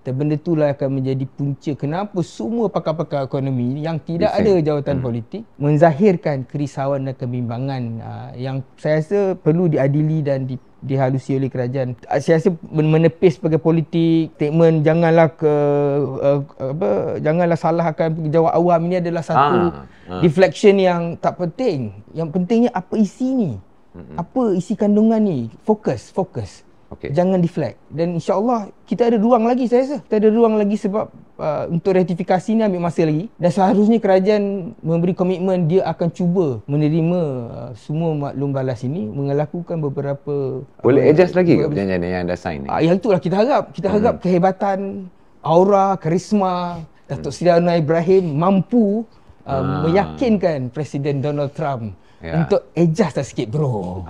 Dan benda itulah akan menjadi punca kenapa semua pakar-pakar ekonomi yang tidak ada jawatan politik menzahirkan kerisauan dan kebimbangan yang saya rasa perlu diadili dan dihalusi oleh kerajaan. Saya rasa menepis sebagai politik, statement janganlah janganlah salahkan pejabat awam, ini adalah satu deflection yang tak penting. Yang pentingnya apa isi ni? Apa isi kandungan ni? Fokus. Jangan deflect. Dan insya-Allah kita ada ruang lagi, saya rasa. Kita ada ruang lagi sebab untuk ratifikasi ni ambil masa lagi. Dan seharusnya kerajaan memberi komitmen dia akan cuba menerima semua maklum balas ini, melakukan beberapa... Boleh adjust lagi ke perjanjian yang anda sign ni? Yang itulah kita harap. Kita harap kehebatan, aura, karisma Datuk Seri Anwar Ibrahim mampu meyakinkan Presiden Donald Trump untuk adjust dah sikit bro.